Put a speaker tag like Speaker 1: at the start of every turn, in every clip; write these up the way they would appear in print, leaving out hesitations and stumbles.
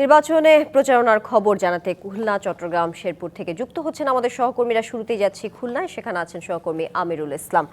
Speaker 1: নির্বাচনে প্রচারণার খবর জানাতে খুলনা, চট্টগ্রাম, শেরপুর থেকে যুক্ত হচ্ছেন আমাদের সহকর্মীরা। শুরুতেই যাচ্ছি খুলনায়, সেখানে আছেন সহকর্মী আমিরুল ইসলাম।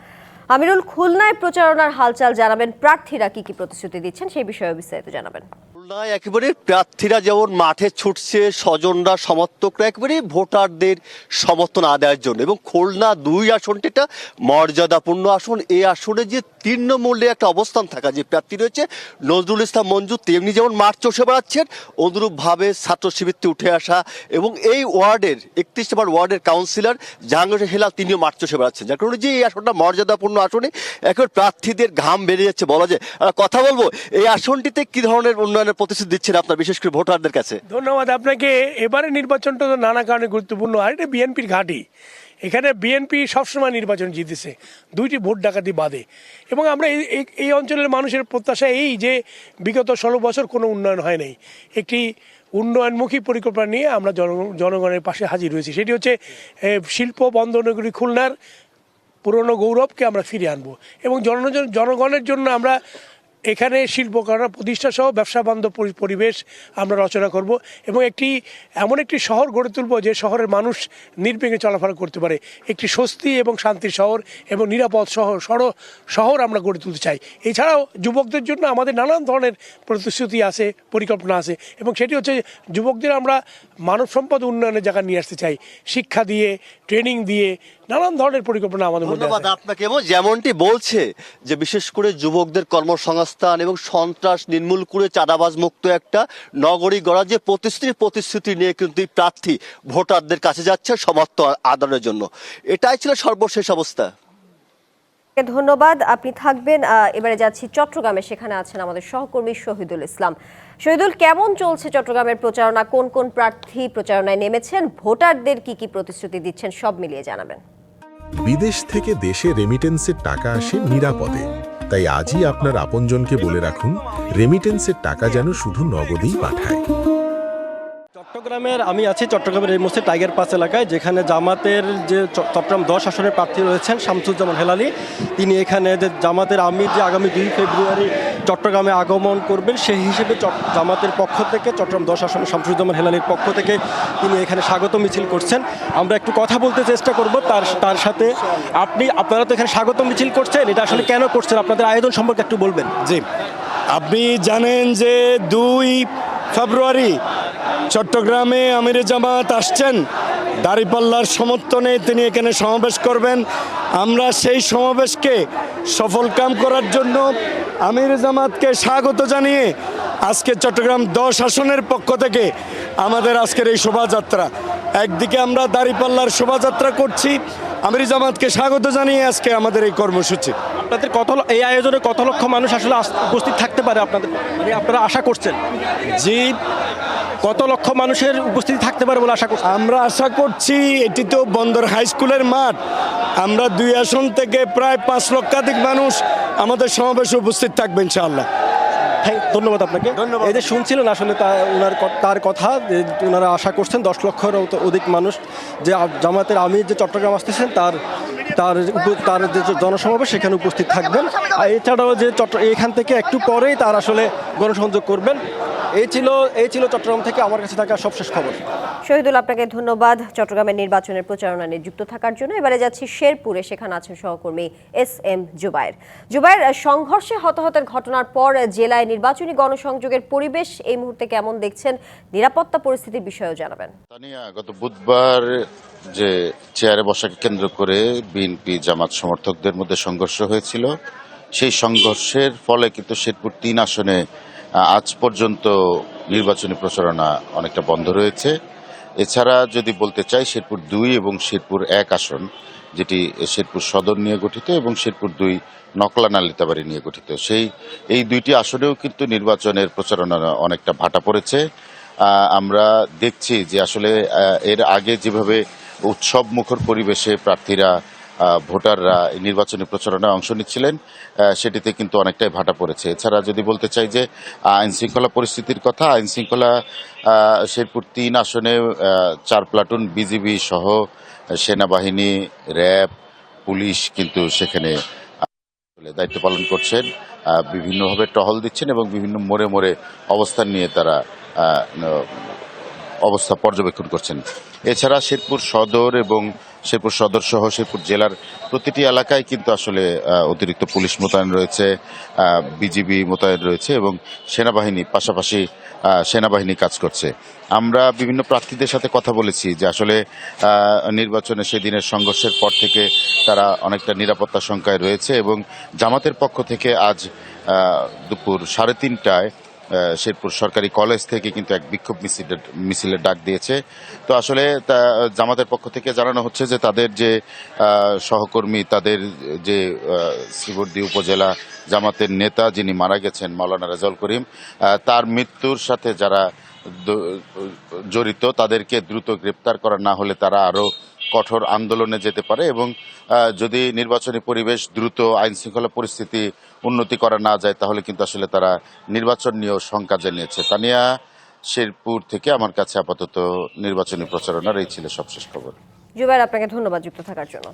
Speaker 1: আমিরুল, খুলনায় প্রচারণার হালচাল জানাবেন, প্রার্থীরা কি কি প্রতিশ্রুতি দিচ্ছেন সেই বিষয়ে বিস্তারিত জানাবেন।
Speaker 2: খুলনায় একেবারে প্রার্থীরা যেমন মাঠে ছুটছে, স্বজনরা, সমর্থকরা একেবারে ভোটারদের সমর্থন আদায়ের জন্য। এবং খুলনা 2 আসনটি একটা মর্যাদাপূর্ণ আসন। এই আসনে যে তৃণমূলে একটা অবস্থান থাকা যে প্রার্থী রয়েছে নজরুল ইসলাম মঞ্জু, তেমনি যেমন মাঠ চষে বেড়াচ্ছেন, অনুরূপভাবে ছাত্র শিবিরতে উঠে আসা এবং এই ওয়ার্ডের 31 নম্বর ওয়ার্ডের কাউন্সিলর জাহাঙ্গীর হেলাল তিনিও মাঠ চষে বেড়াচ্ছেন। যার কারণে যে এই আসনটা মর্যাদাপূর্ণ আসনে এখন প্রার্থীদের ঘাম বেরিয়ে যাচ্ছে বলা যায়। কথা বলবো এই আসনটিতে কি ধরনের উন্নয়নের প্রতিশ্রুতি দিচ্ছেন আপনার, বিশেষ করে ভোটারদের কাছে?
Speaker 3: ধন্যবাদ আপনাকে। এবারে নির্বাচনটা তো নানা কারণে গুরুত্বপূর্ণ, আর এটা বিএনপির ঘাঁটি। এখানে বিএনপি সবসময় নির্বাচন জিতেছে, 2টি ভোট ডাকাতি বাদে। এবং আমরা এই অঞ্চলের মানুষের প্রত্যাশা এই যে বিগত 16 বছর কোনো উন্নয়ন হয় নাই, একটি উন্নয়নমুখী পরিকল্পনা নিয়ে আমরা জনগণের পাশে হাজির হয়েছি। সেটি হচ্ছে শিল্প বন্দরনগরী খুলনার পুরনো গৌরবকে আমরা ফিরে আনবো এবং জনগণের জন্য আমরা এখানে শিল্প কারখানা প্রতিষ্ঠা সহ ব্যবসা বান্ধব পরিবেশ আমরা রচনা করব এবং এমন একটি শহর গড়ে তুলব যে শহরের মানুষ নির্বিঘ্নে চলাফেরা করতে পারে। একটি স্বস্তি এবং শান্তির শহর এবং নিরাপদ শহর আমরা গড়ে তুলতে চাই। এছাড়াও যুবকদের জন্য আমাদের নানান ধরনের প্রতিশ্রুতি আছে, পরিকল্পনা আছে এবং সেটি হচ্ছে যুবকদের আমরা মানব সম্পদ উন্নয়নের জায়গা নিয়ে আসতে চাই, শিক্ষা দিয়ে, ট্রেনিং দিয়ে, নানান ধরনের পরিকল্পনা আমাদের মধ্যে আছে।
Speaker 2: আপনাকে এবং যেমনটি বলছে যে বিশেষ করে যুবকদের কর্মসংস্থান এবং সন্ত্রাস নির্মূল করে চাঁদাবাজ মুক্ত একটা নগরী গড়ার যে প্রতিশ্রুতি নিয়ে কিন্তু প্রার্থী ভোটারদের কাছে যাচ্ছে সমর্থন আদানের জন্য। এটাই ছিল সর্বশেষ অবস্থা।
Speaker 1: ধন্যবাদ, আপনি থাকবেন। এবারে যাচ্ছি চট্টগ্রামে, সেখানে আছেন আমাদের সহকর্মী শহীদুল ইসলাম। শহীদুল, কেমন চলছে চট্টগ্রামের প্রচারণা? কোন কোন প্রার্থী প্রচারণায় নেমেছেন? ভোটারদের কি কি প্রতিশ্রুতি দিচ্ছেন সব মিলিয়ে জানাবেন।
Speaker 4: বিদেশ থেকে দেশে রেমিটেন্সের টাকা আসে নিরাপদে, তাই আজই আপনার আপনজনকে বলে রাখুন রেমিটেন্সের টাকা যেন শুধু নগদেই পাঠায়।
Speaker 5: চট্টগ্রামের আমি আছি চট্টগ্রামের এই মুহূর্তে টাইগার পাস এলাকায়, যেখানে জামাতের যে চট্টগ্রাম 10 আসনের প্রার্থী রয়েছেন শামসুজ্জামান হেলালি, তিনি এখানে যে জামাতের আমির যে আগামী 2 ফেব্রুয়ারি চট্টগ্রামে আগমন করবেন সেই হিসেবে জামাতের পক্ষ থেকে চট্টগ্রাম 10 আসনের শামসুজ্জামান হেলালির পক্ষ থেকে তিনি এখানে স্বাগত মিছিল করছেন। আমরা একটু কথা বলতে চেষ্টা করব তার সাথে। আপনারা তো এখানে স্বাগত মিছিল করছেন, এটা আসলে কেন করছেন? আপনাদের আয়োজন সম্পর্কে একটু বলবেন।
Speaker 6: জি, আপনি জানেন যে 2 ফেব্রুয়ারি চট্টগ্রামে আমিরে জামাত আসছেন, দাঁড়িপাল্লার সমর্থনে তিনি এখানে সমাবেশ করবেন। আমরা সেই সমাবেশকে সফলকাম করার জন্য আমিরে জামাতকে স্বাগত জানিয়ে আজকে চট্টগ্রাম 10 আসনের পক্ষ থেকে আমাদের আজকের এই শোভাযাত্রা। একদিকে আমরা দাঁড়িপাল্লার শোভাযাত্রা করছি, আমিরে জামাতকে স্বাগত জানিয়ে আজকে আমাদের এই কর্মসূচি।
Speaker 5: আপনাদের এই আয়োজনে কত লক্ষ মানুষ আসলে উপস্থিত থাকতে পারে আপনারা আশা করছেন?
Speaker 6: জি,
Speaker 5: কত লক্ষ মানুষের উপস্থিতি থাকতে পারে বলে আশা করছেন?
Speaker 6: আমরা আশা করছি, এটি তো বন্দর হাই স্কুলের মাঠ, আমরা 2 আসন থেকে প্রায় 5 লক্ষাধিক মানুষ আমাদের সমাবেশে উপস্থিত থাকবে ইনশাআল্লাহ।
Speaker 5: ধন্যবাদ আপনাকে। এই যে শুনছিলেন আসলে তার কথা যে ওনারা আশা করছেন 10 লক্ষের অধিক মানুষ যে জামাতের আমির যে চট্টগ্রাম আসতেছেন তার যে জনসমাবেশ সেখানে উপস্থিত থাকবেন। আর এছাড়াও যে এখান থেকে একটু পরেই তার আসলে গণসংযোগ করবেন। এই ছিল চট্টগ্রাম থেকে আমার কাছে থাকা সবশেষ খবর।
Speaker 1: শহীদুল, আপনাকে ধন্যবাদ চট্টগ্রামের নির্বাচনের প্রচারণা নিয়ে যুক্ত থাকার জন্য। এবারে যাচ্ছি শেরপুরে, সেখানে আছেন সহকর্মী এস.এম. জুবায়ের। সংঘর্ষে হতাহতের ঘটনার পর জেলায় নির্বাচনী গণসংযোগের পরিবেশ এই মুহূর্তে কেমন দেখছেন? নিরাপত্তা পরিস্থিতির বিষয়েও জানাবেন।
Speaker 7: গত বুধবার যে চেয়ারে বসাকে কেন্দ্র করে বিএনপি জামাত সমর্থকদের মধ্যে সংঘর্ষ হয়েছিল, সেই সংঘর্ষের ফলে কিন্তু শেরপুর 3 আসনে আজ পর্যন্ত নির্বাচনী প্রচারণা অনেকটা বন্ধ রয়েছে। এছাড়া যদি বলতে চাই, শেরপুর 2 এবং শেরপুর 1 আসন, যেটি শেরপুর সদর নিয়ে গঠিত এবং শেরপুর 2 নকলানা লিতাবাড়ি নিয়ে গঠিত, এই 2টি আসনেও কিন্তু নির্বাচনের প্রচারণা অনেকটা ভাটা পড়েছে। আমরা দেখছি যে আসলে এর আগে যেভাবে উৎসব মুখর পরিবেশে প্রার্থীরা, ভোটাররা নির্বাচনী প্রচারণায় অংশ নিচ্ছিলেন, সেটিতে কিন্তু অনেকটাই ভাটা পড়েছে। এছাড়া যদি বলতে চাই যে আইনশৃঙ্খলা পরিস্থিতির কথা, আইনশৃঙ্খলা শেরপুর 3 আসনে 4 প্লাটুন বিজিবি সহ সেনাবাহিনী, র্যাব, পুলিশ কিন্তু সেখানে দায়িত্ব পালন করছেন, বিভিন্নভাবে টহল দিচ্ছেন এবং বিভিন্ন মোড়ে মোড়ে অবস্থান নিয়ে তারা অবস্থা পর্যবেক্ষণ করছেন। এছাড়া শেরপুর সদর এবং শেরপুর সদর সহ শেরপুর জেলার প্রতিটি এলাকায় কিন্তু আসলে অতিরিক্ত পুলিশ মোতায়েন রয়েছে, বিজিবি মোতায়েন রয়েছে এবং সেনাবাহিনী পাশাপাশি সেনাবাহিনী কাজ করছে। আমরা বিভিন্ন প্রার্থীদের সাথে কথা বলেছি যে আসলে নির্বাচনে সেদিনের সংঘর্ষের পর থেকে তারা অনেকটা নিরাপত্তা শঙ্কায় রয়েছে এবং জামাতের পক্ষ থেকে আজ দুপুর 3:30টায় শেরপুর সরকারি কলেজ থেকে কিন্তু এক বিক্ষোভ মিছিলের ডাক দিয়েছে। তো আসলে জামাতের পক্ষ থেকে জানানো হচ্ছে যে তাদের যে সহকর্মী, তাদের যে শ্রীবর্দী উপজেলা জামাতের নেতা যিনি মারা গেছেন মাওলানা রেজাউল করিম, তার মৃত্যুর সাথে যারা জড়িত তাদেরকে দ্রুত গ্রেপ্তার করা না হলে তারা আরো কঠোর আন্দোলনে যেতে পারে এবং যদি নির্বাচনী পরিবেশ দ্রুত আইন শৃঙ্খলা পরিস্থিতি উন্নতি করা না যায় তাহলে কিন্তু আসলে তারা নির্বাচন নিয়েও শঙ্কা জানিয়েছে। তানিয়া, শেরপুর থেকে আমার কাছে আপাতত নির্বাচনী প্রচারণার এই ছিল সবশেষ খবর।
Speaker 1: জুবাইর, আপনাকে ধন্যবাদ যুক্ত থাকার জন্য।